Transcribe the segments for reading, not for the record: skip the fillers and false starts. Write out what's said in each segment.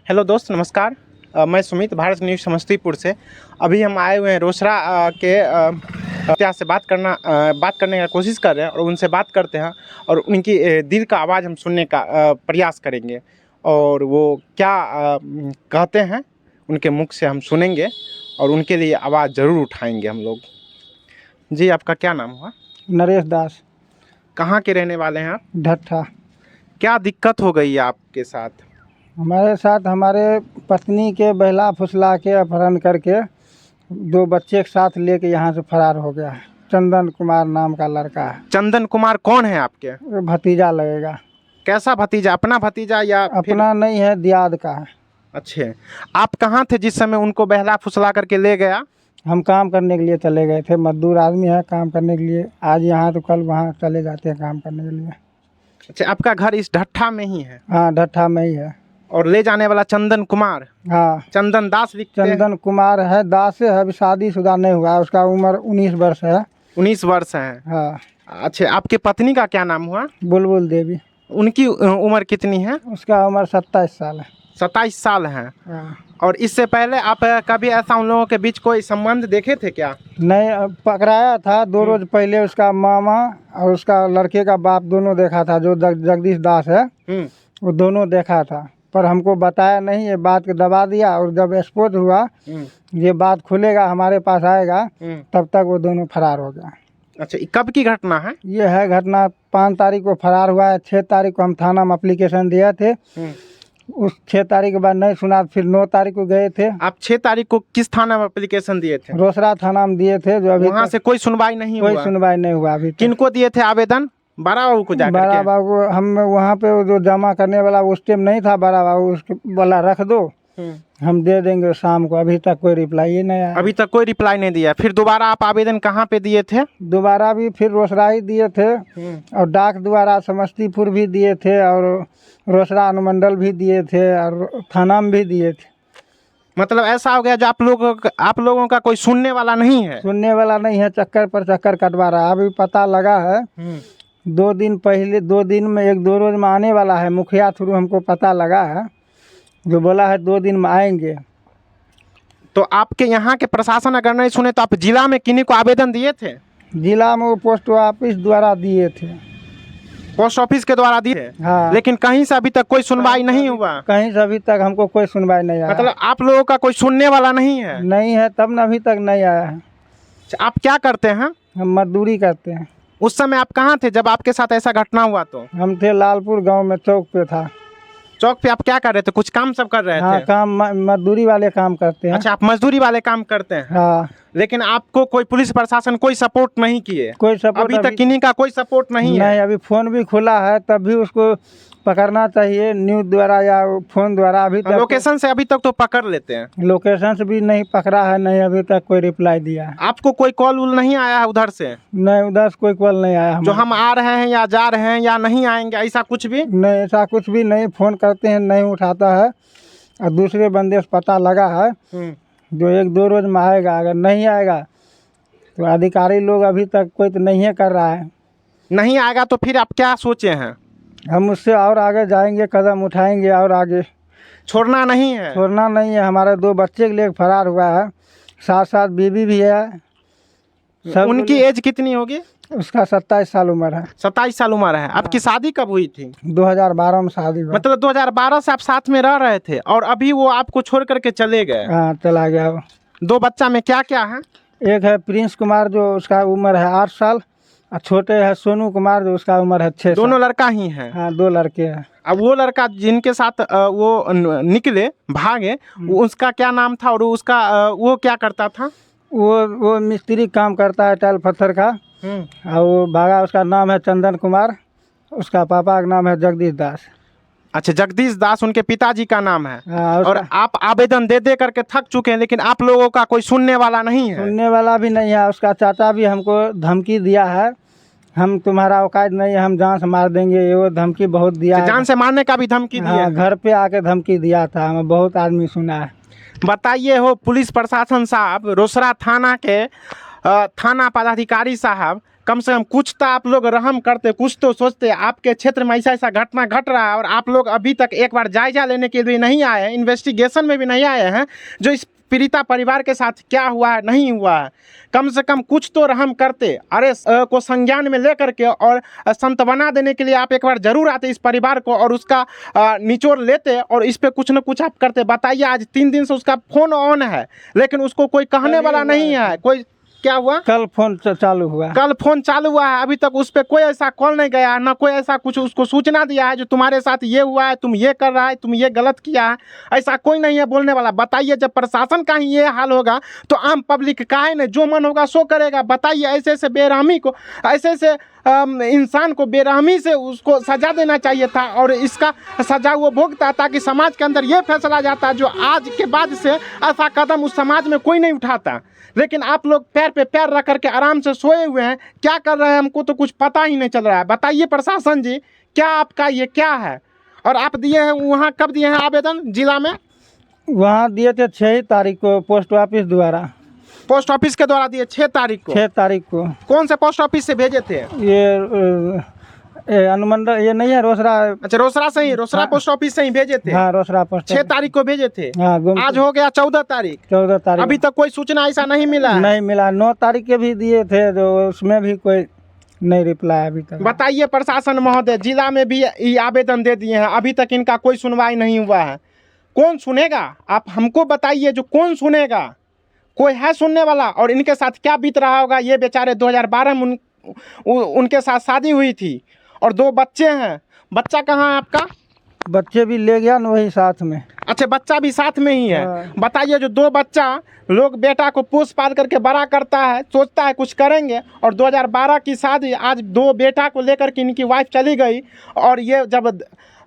Hello दोस्त, नमस्कार। मैं सुमित, भारत न्यूज़ समस्तीपुर से। अभी हम आए हुए हैं रोसड़ा के हत्या से बात करने का कोशिश कर रहे हैं और उनसे बात करते हैं और उनकी दिल का आवाज़ हम सुनने का प्रयास करेंगे और वो क्या कहते हैं उनके मुख से हम सुनेंगे और उनके लिए आवाज़ ज़रूर उठाएंगे हम लोग। जी, आपका क्या नाम हुआ? नरेश दास। कहाँ के रहने वाले हैं आप? ढट्ठा। क्या दिक्कत हो गई है आपके साथ? हमारे साथ हमारे पत्नी के बहला फुसला के अपहरण करके 2 बच्चे के साथ लेके यहाँ से फरार हो गया है। चंदन कुमार नाम का लड़का है। चंदन कुमार कौन है आपके? भतीजा लगेगा। कैसा भतीजा? अपना भतीजा या अपना नहीं है, दियाद का है। अच्छे, आप कहाँ थे जिस समय उनको बहला फुसला करके ले गया? हम काम करने के लिए चले गए थे। मजदूर आदमी है, काम करने के लिए आज यहाँ तो कल वहाँ चले जाते हैं काम करने के लिए। अच्छा, आपका घर इस ढट्ठा में ही है? हाँ, ढट्ठा में ही है। और ले जाने वाला चंदन कुमार? हाँ, चंदन दास लिखते हैं। चंदन कुमार है, दास है। अभी शादीशुदा नहीं हुआ है, उसका उम्र 19 वर्ष है। 19 वर्ष है। हाँ। अच्छा, आपके पत्नी का क्या नाम हुआ? बुलबुल देवी। उनकी उम्र कितनी है? उसका उम्र 27 साल है। 27 साल है। हाँ। और इससे पहले आप कभी ऐसा उन लोगों के बीच कोई संबंध देखे थे क्या? नहीं, पकड़ाया था 2 रोज पहले। उसका मामा और उसका लड़के का बाप दोनों देखा था, जो जगदीश दास है वो दोनों देखा था, पर हमको बताया नहीं। ये बात को दबा दिया और जब एक्सपोज हुआ, ये बात खुलेगा, हमारे पास आएगा, तब तक वो दोनों फरार हो गया। अच्छा, कब की घटना है? ये है घटना 5 तारीख को फरार हुआ है। 6 तारीख को हम थाना में अप्लीकेशन दिए थे। उस 6 तारीख के बाद नहीं सुना, फिर 9 तारीख को गए थे। आप 6 तारीख को किस थाना में एप्लीकेशन दिए थे? रोसड़ा थाना में दिए थे। जो अभी वहाँ से कोई सुनवाई नहीं हुआ? कोई सुनवाई नहीं हुआ अभी तक। किनको दिए थे आवेदन? बड़ा बाबू को जाकर बड़ा बाबू, हम वहाँ पे वो जो जमा करने वाला उस टाइम नहीं था, बड़ा बाबू उसको बोला रख दो, हम दे देंगे शाम को। अभी तक कोई रिप्लाई ही नहीं आया। अभी तक कोई रिप्लाई नहीं दिया। फिर दोबारा आप आवेदन कहाँ पे दिए थे? दोबारा भी फिर रोसड़ा ही दिए थे और डाक द्वारा समस्तीपुर भी दिए थे और रोसड़ा अनुमंडल भी दिए थे और थाना में भी दिए थे। मतलब ऐसा हो गया जो आप लोगों का कोई सुनने वाला नहीं है? सुनने वाला नहीं है, चक्कर पर चक्कर कटवा रहा है। अभी पता लगा है 2 दिन पहले, 2 दिन में 1-2 रोज में आने वाला है। मुखिया थ्रू हमको पता लगा है, जो बोला है 2 दिन में आएंगे। तो आपके यहाँ के प्रशासन अगर नहीं सुने तो आप जिला में किन्हीं को आवेदन दिए थे? जिला में वो पोस्ट ऑफिस द्वारा दिए थे। पोस्ट ऑफिस के द्वारा दिए? हाँ। लेकिन कहीं से अभी तक कोई सुनवाई नहीं हुआ? कहीं से अभी तक हमको कोई सुनवाई नहीं आया। मतलब आप लोगों का कोई सुनने वाला नहीं है? नहीं है, तब न अभी तक नहीं आया है। आप क्या करते हैं? हम मजदूरी करते हैं। उस समय आप कहाँ थे जब आपके साथ ऐसा घटना हुआ? तो हम थे लालपुर गांव में, चौक पे था। चौक पे आप क्या कर रहे थे? कुछ काम सब कर रहे हाँ, थे? काम मजदूरी वाले काम करते हैं। अच्छा, आप मजदूरी वाले काम करते हैं। हाँ। लेकिन आपको कोई पुलिस प्रशासन कोई सपोर्ट नहीं किए? कोई सपोर्ट अभी तक किन्हीं का कोई सपोर्ट नहीं है? नहीं, अभी फोन भी खुला है, तब भी उसको पकड़ना चाहिए न्यूज़ द्वारा या फोन द्वारा। अभी तक लोकेशन से अभी तक तो पकड़ लेते हैं। लोकेशन से भी नहीं पकड़ा है, नहीं अभी तक कोई रिप्लाई दिया है। आपको कोई कॉल वूल नहीं आया है उधर से? नहीं, उधर से कोई कॉल नहीं आया। जो हम आ रहे हैं या जा रहे हैं या नहीं आएंगे, ऐसा कुछ भी नहीं, ऐसा कुछ भी नहीं। फोन करते हैं, नहीं उठाता है। और दूसरे बंदे से पता लगा है जो 1-2 रोज में आएगा। अगर नहीं आएगा तो अधिकारी लोग अभी तक कोई तो नहीं कर रहा है। नहीं आएगा तो फिर आप क्या सोचे हैं? हम उससे और आगे जाएंगे, कदम उठाएंगे और आगे। छोड़ना नहीं है? छोड़ना नहीं है। हमारे 2 बच्चे के लिए फरार हुआ है, साथ साथ बीवी भी है। सब उनकी एज कितनी होगी? उसका 27 साल उम्र है। 27 साल उम्र है। आपकी शादी कब हुई थी? 2012 में शादी हुआ। मतलब 2012 से आप साथ में रह रहे थे और अभी वो आपको छोड़ करके चले गए? हाँ, चला गया वो। 2 बच्चा में क्या क्या है? एक है प्रिंस कुमार, जो उसका उम्र है 8 साल, और छोटे है सोनू कुमार, जो उसका उम्र है 6 साल। दोनों लड़का ही हैं? हाँ, 2 लड़के हैं। अब वो लड़का जिनके साथ वो निकले भागे, उसका क्या नाम था और उसका वो क्या करता था? वो मिस्त्री काम करता है, टाइल पत्थर का। और वो भागा, उसका नाम है चंदन कुमार। उसका पापा का नाम है जगदीश दास। अच्छा, जगदीश दास उनके पिताजी का नाम है। हाँ, और आप आवेदन दे दे करके थक चुके हैं, लेकिन आप लोगों का कोई सुनने वाला नहीं है? सुनने वाला भी नहीं है। उसका चाचा भी हमको धमकी दिया है, हम तुम्हारा औकात नहीं है, हम जान से मार देंगे। ये वो धमकी बहुत दिया है। जान से मारने का भी धमकी दिया? हाँ, घर पे आके धमकी दिया था। हमें बहुत आदमी सुना है। बताइए हो पुलिस प्रशासन साहब, रोसड़ा थाना के थाना पदाधिकारी साहब, कम से कम कुछ तो आप लोग रहम करते, कुछ तो सोचते। आपके क्षेत्र में ऐसा ऐसा घटना घट रहा है और आप लोग अभी तक एक बार जायजा लेने के लिए नहीं आए हैं, इन्वेस्टिगेशन में भी नहीं आए हैं जो इस पीड़िता परिवार के साथ क्या हुआ है नहीं हुआ है। कम से कम कुछ तो रहम करते। अरे को संज्ञान में लेकर के और सांत्वना देने के लिए आप एक बार जरूर आते इस परिवार को और उसका निचोड़ लेते और इस पे कुछ न कुछ आप करते। बताइए, आज 3 दिन से उसका फोन ऑन है लेकिन उसको कोई कहने वाला नहीं है। कोई क्या हुआ? कल फोन चालू हुआ। कल फोन चालू हुआ है, अभी तक उस पर कोई ऐसा कॉल नहीं गया है, ना कोई ऐसा कुछ उसको सूचना दिया है जो तुम्हारे साथ ये हुआ है, तुम ये कर रहा है, तुम ये गलत किया है। ऐसा कोई नहीं है बोलने वाला। बताइए, जब प्रशासन का ही ये हाल होगा तो आम पब्लिक काहे नहीं जो मन होगा सो करेगा? बताइए, ऐसे ऐसे बेरहमी को, ऐसे ऐसे इंसान को बेरहमी से उसको सजा देना चाहिए था और इसका सजा वो भोगता ताकि समाज के अंदर ये फैसला जाता जो आज के बाद से ऐसा कदम उस समाज में कोई नहीं उठाता। लेकिन आप लोग पैर पे पैर रख करके आराम से सोए हुए हैं। क्या कर रहे हैं हमको तो कुछ पता ही नहीं चल रहा है। बताइए प्रशासन जी, क्या आपका ये क्या है? और आप दिए हैं वहाँ, कब दिए हैं आवेदन जिला में? वहाँ दिए थे 6 तारीख को पोस्ट ऑफिस द्वारा। पोस्ट ऑफिस के द्वारा दिए 6 तारीख को? 6 तारीख को। कौन से पोस्ट ऑफिस से भेजे थे? ये अनुमंडल, ये नहीं है रोसड़ा। अच्छा, रोसड़ा से ही, रोसड़ा पोस्ट ऑफिस से ही भेजे थे? हाँ, रोसड़ा पोस्ट। 6 तारीख को भेजे थे। हाँ, आज हो गया 14 तारीख। 14 तारीख। अभी तक कोई सूचना ऐसा नहीं मिला है? नहीं मिला। 9 तारीख के भी दिए थे तो उसमें भी कोई नहीं रिप्लाई अभी तक। बताइए प्रशासन महोदय, जिला में भी ये आवेदन दे दिए हैं, अभी तक इनका कोई सुनवाई नहीं हुआ है। कौन सुनेगा? आप हमको बताइए, जो कौन सुनेगा? कोई है सुनने वाला? और इनके साथ क्या बीत रहा होगा? ये बेचारे 2012 में उनके साथ शादी हुई थी और 2 बच्चे हैं। बच्चा कहाँ है आपका? बच्चे भी ले गया ना वही साथ में। अच्छा, बच्चा भी साथ में ही है। हाँ। बताइए, जो 2 बच्चा लोग बेटा को पोस पाल करके बड़ा करता है, सोचता है कुछ करेंगे, और 2012 की शादी, आज 2 बेटा को लेकर के इनकी वाइफ चली गई और ये जब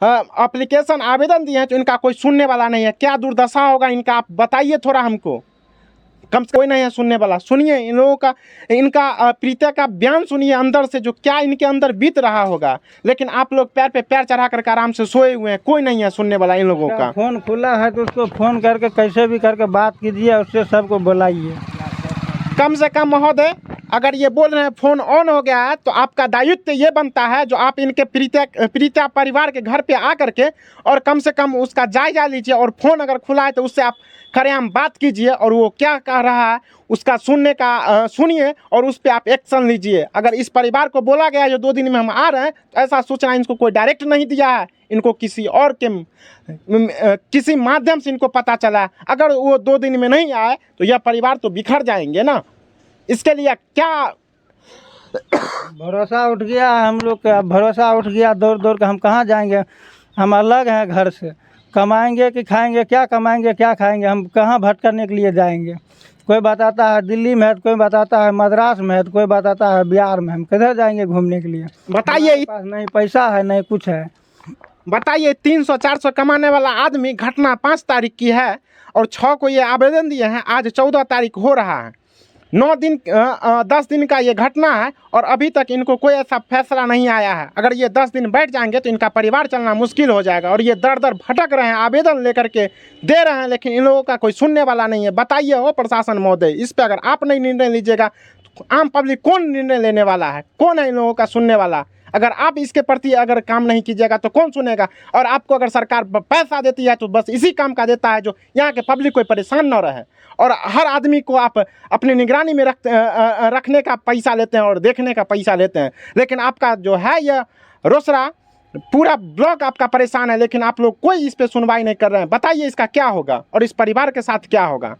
एप्लीकेशन आवेदन दिए हैं तो इनका कोई सुनने वाला नहीं है। क्या दुर्दशा होगा इनका, आप बताइए थोड़ा हमको। कम से कोई नहीं है सुनने वाला। सुनिए इन लोगों का, इनका प्रीता का बयान सुनिए अंदर से, जो क्या इनके अंदर बीत रहा होगा। लेकिन आप लोग पैर पे पैर चढ़ा करके आराम से सोए हुए हैं, कोई नहीं है सुनने वाला इन लोगों का। फोन खुला है तो उसको फोन करके कैसे भी करके बात कीजिए, उससे सबको बुलाइए। कम से कम महोदय, अगर ये बोल रहे हैं फोन ऑन हो गया है तो आपका दायित्व ये बनता है जो आप इनके प्रीता परिवार के घर पे आ करके और कम से कम उसका जायजा लीजिए, और फोन अगर खुला है तो उससे आप खड़ेआम बात कीजिए और वो क्या कह रहा है उसका सुनने का सुनिए और उस पर आप एक्शन लीजिए। अगर इस परिवार को बोला गया है जो 2 दिन में हम आ रहे हैं, तो ऐसा सूचना इनको कोई डायरेक्ट नहीं दिया है, इनको किसी और के किसी माध्यम से इनको पता चला। अगर वो 2 दिन में नहीं आए तो यह परिवार तो बिखर जाएंगे ना। इसके लिए क्या भरोसा उठ गया हम लोग का, भरोसा उठ गया। दौड़ दौड़ के हम कहाँ जाएंगे? हम अलग हैं घर से। कमाएंगे कि खाएंगे? क्या कमाएंगे क्या खाएंगे? हम कहाँ भटकने के लिए जाएंगे? कोई बताता है दिल्ली में है, कोई बताता है मद्रास में है, कोई बताता है बिहार में। हम किधर जाएंगे घूमने के लिए? बताइए, पास नहीं पैसा है नहीं कुछ है। बताइए, 300-400 कमाने वाला आदमी, घटना 5 तारीख की है और 6 को ये आवेदन दिए हैं, आज 14 तारीख हो रहा है। 9 दिन 10 दिन का ये घटना है और अभी तक इनको कोई ऐसा फैसला नहीं आया है। अगर ये 10 दिन बैठ जाएंगे तो इनका परिवार चलना मुश्किल हो जाएगा। और ये दर दर भटक रहे हैं, आवेदन लेकर के दे रहे हैं, लेकिन इन लोगों का कोई सुनने वाला नहीं है। बताइए हो प्रशासन महोदय, इस पर अगर आप नहीं निर्णय लीजिएगा तो आम पब्लिक कौन निर्णय लेने वाला है? कौन है इन लोगों का सुनने वाला? अगर आप इसके प्रति अगर काम नहीं कीजिएगा तो कौन सुनेगा? और आपको अगर सरकार पैसा देती है तो बस इसी काम का देता है जो यहाँ के पब्लिक कोई परेशान न रहे, और हर आदमी को आप अपनी निगरानी में रखने का पैसा लेते हैं और देखने का पैसा लेते हैं। लेकिन आपका जो है यह रोसड़ा पूरा ब्लॉक आपका परेशान है, लेकिन आप लोग कोई इस पर सुनवाई नहीं कर रहे हैं। बताइए इसका क्या होगा और इस परिवार के साथ क्या होगा?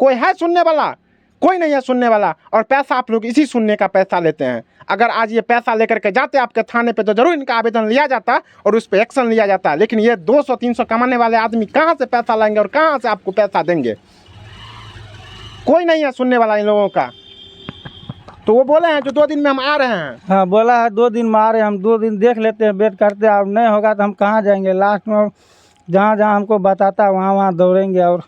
कोई है सुनने वाला? कोई नहीं है सुनने वाला। और पैसा आप लोग इसी सुनने का पैसा लेते हैं। अगर आज ये पैसा लेकर के जाते आपके थाने पे तो जरूर इनका आवेदन लिया जाता और उस पर एक्शन लिया जाता। लेकिन ये 200-300 कमाने वाले आदमी कहाँ से पैसा लाएंगे और कहाँ से आपको पैसा देंगे? कोई नहीं है सुनने वाला इन लोगों का। तो वो बोले हैं जो 2 दिन में हम आ रहे हैं। हाँ, बोला है 2 दिन में आ रहे हैं। हम 2 दिन देख लेते हैं, वेट करते हैं। अब नहीं होगा तो हम कहाँ जाएंगे? लास्ट में जहाँ जहाँ हमको बताता है वहाँ वहाँ दौड़ेंगे। और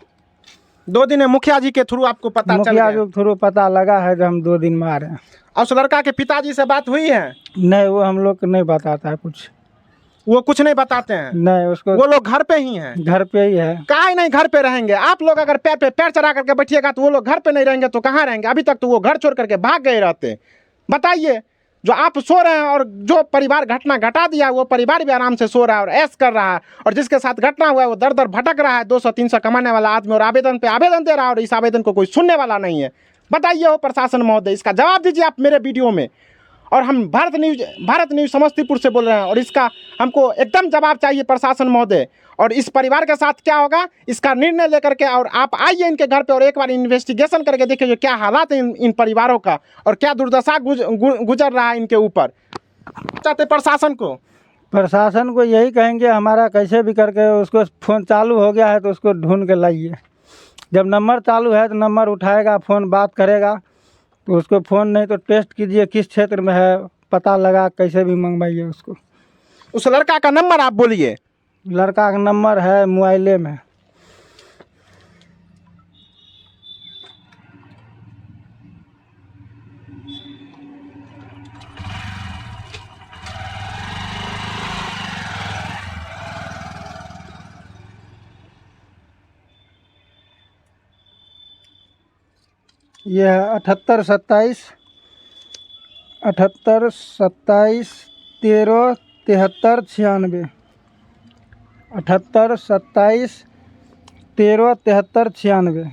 2 दिन में मुखिया जी के थ्रू आपको पता चल मुखिया गया? के थ्रू पता लगा है जो हम 2 दिन में आ रहे हैं। और उस लड़का के पिताजी से बात हुई है? नहीं, वो हम लोग को नहीं बताता है कुछ। वो कुछ नहीं बताते हैं? नहीं, उसको वो लोग घर पे ही हैं? घर पे ही है। काहे नहीं घर पे रहेंगे? आप लोग अगर पैर पे पैर चढ़ा करके बैठिएगा तो वो लोग घर पे नहीं रहेंगे तो कहाँ रहेंगे? अभी तक तो वो घर छोड़ करके भाग गए रहते। बताइए, जो आप सो रहे हैं और जो परिवार घटना घटा दिया वो परिवार भी आराम से सो रहा है और ऐश कर रहा है, और जिसके साथ घटना हुआ है वो दर दर भटक रहा है 200-300 कमाने वाला आदमी, और आवेदन पे आवेदन दे रहा है और इस आवेदन को कोई सुनने वाला नहीं है। बताइए हो प्रशासन महोदय, इसका जवाब दीजिए आप मेरे वीडियो में। और हम भारत न्यूज़ समस्तीपुर से बोल रहे हैं और इसका हमको एकदम जवाब चाहिए प्रशासन महोदय। और इस परिवार के साथ क्या होगा इसका निर्णय लेकर के, और आप आइए इनके घर पे और एक बार इन्वेस्टिगेशन करके देखिए जो क्या हालात है इन परिवारों का और क्या दुर्दशा गुजर रहा है इनके ऊपर। चाहते प्रशासन को यही कहेंगे, हमारा कैसे भी करके उसको फ़ोन चालू हो गया है तो उसको ढूंढ के लाइए। जब नंबर चालू है तो नंबर उठाएगा, फ़ोन बात करेगा, तो उसको फ़ोन नहीं तो टेस्ट कीजिए किस क्षेत्र में है, पता लगा कैसे भी मंगवाइए उसको। उस लड़का का नंबर आप बोलिए। लड़का का नंबर है मोबाइले में। यह है 78 27 13 73 96। 78 27 13 73 96।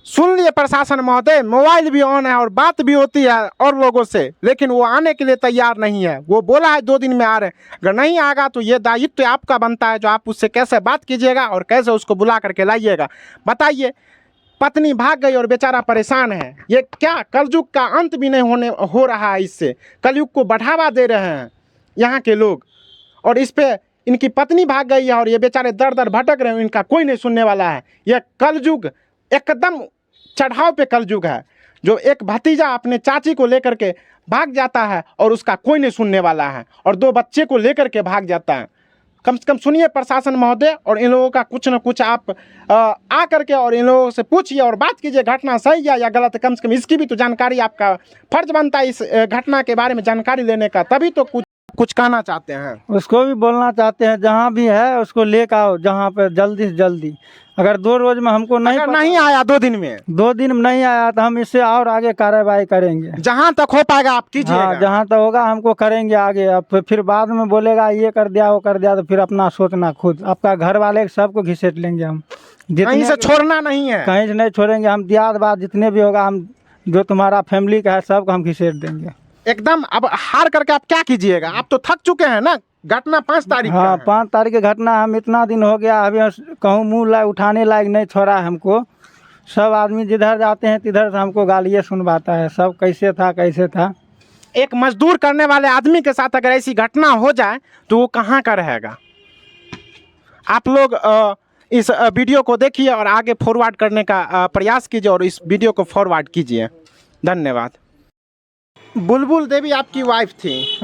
सुन लिए प्रशासन महोदय, मोबाइल भी ऑन है और बात भी होती है और लोगों से, लेकिन वो आने के लिए तैयार नहीं है। वो बोला है 2 दिन में आ रहे हैं, अगर नहीं आएगा तो ये दायित्व आपका बनता है जो आप उससे कैसे बात कीजिएगा और कैसे उसको बुला करके लाइएगा। बताइए, पत्नी भाग गई और बेचारा परेशान है। ये क्या कलयुग का अंत भी नहीं हो रहा है, इससे कलयुग को बढ़ावा दे रहे हैं यहाँ के लोग। और इस पे इनकी पत्नी भाग गई है और ये बेचारे दर दर भटक रहे हैं, इनका कोई नहीं सुनने वाला है। यह कलयुग एकदम चढ़ाव पे कलयुग है, जो एक भतीजा अपने चाची को लेकर के भाग जाता है और उसका कोई नहीं सुनने वाला है, और 2 बच्चे को लेकर के भाग जाता है। कम से कम सुनिए प्रशासन महोदय, और इन लोगों का कुछ न कुछ आप आ करके और इन लोगों से पूछिए और बात कीजिए, घटना सही है या गलत है। कम से कम इसकी भी तो जानकारी आपका फर्ज बनता है, इस घटना के बारे में जानकारी लेने का, तभी तो कुछ कहना चाहते हैं। उसको भी बोलना चाहते हैं, जहाँ भी है उसको लेकर आओ, जहाँ पे जल्दी से जल्दी। अगर 2 रोज में हमको नहीं आया 2 दिन में 2 दिन में नहीं आया तो हम इससे और आगे कार्रवाई करेंगे। जहाँ तक हो पाएगा आप कीजिएगा। हाँ, जहाँ तक होगा हमको करेंगे आगे। अब फिर बाद में बोलेगा ये कर दिया वो कर दिया, तो फिर अपना सोचना खुद। आपका घर वाले सबको घिसेट लेंगे हम, कहीं से छोड़ना नहीं है, कहीं से नहीं छोड़ेंगे हम। दियाद बात जितने भी होगा, हम जो तुम्हारा फैमिली का है सबको हम घिसेट देंगे एकदम। अब हार करके आप क्या कीजिएगा, आप तो थक चुके हैं ना। घटना 5 तारीख हाँ, 5 तारीख की घटना। हम इतना दिन हो गया, अभी कहूँ मुँह उठाने लायक नहीं छोड़ा है हमको। सब आदमी जिधर जाते हैं तिधर से हमको गालियाँ सुनवाता है, सब कैसे था। एक मजदूर करने वाले आदमी के साथ अगर ऐसी घटना हो जाए तो वो कहाँ का रहेगा। आप लोग इस वीडियो को देखिए और आगे फॉरवर्ड करने का प्रयास कीजिए और इस वीडियो को फॉरवर्ड कीजिए। धन्यवाद। बुलबुल देवी आपकी वाइफ थी,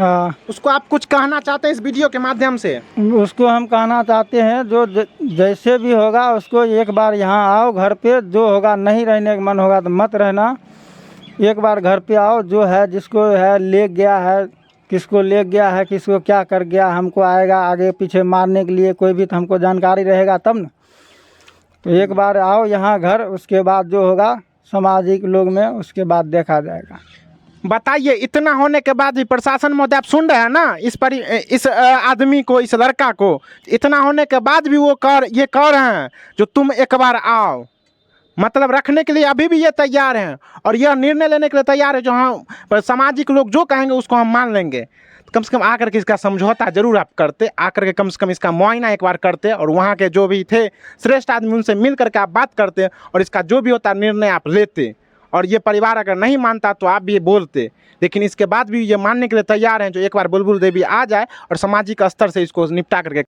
उसको आप कुछ कहना चाहते हैं इस वीडियो के माध्यम से? उसको हम कहना चाहते हैं जो जैसे भी होगा उसको एक बार यहाँ आओ घर पे, जो होगा नहीं रहने का मन होगा तो मत रहना। एक बार घर पे आओ, जो है जिसको है ले गया है, किसको ले गया है, किसको क्या कर गया, हमको आएगा आगे पीछे मारने के लिए कोई भी, तो हमको जानकारी रहेगा तब न। तो एक बार आओ यहाँ घर, उसके बाद जो होगा सामाजिक लोग में उसके बाद देखा जाएगा। बताइए, इतना होने के बाद भी प्रशासन महोदय आप सुन रहे हैं ना, इस आदमी को, इस लड़का को, इतना होने के बाद भी वो ये कह रहे हैं जो तुम एक बार आओ, मतलब रखने के लिए अभी भी ये तैयार हैं और यह निर्णय लेने के लिए तैयार है जो हाँ सामाजिक लोग जो कहेंगे उसको हम मान लेंगे। तो कम से कम आकर के इसका समझौता जरूर आप करते, आकर के कम से कम इसका मुआयना एक बार करते और वहाँ के जो भी थे श्रेष्ठ आदमी उनसे मिल करके आप बात करते और इसका जो भी होता निर्णय आप लेते। और ये परिवार अगर नहीं मानता तो आप भी ये बोलते, लेकिन इसके बाद भी ये मानने के लिए तैयार हैं जो एक बार बुलबुल देवी आ जाए और सामाजिक स्तर से इसको निपटा करके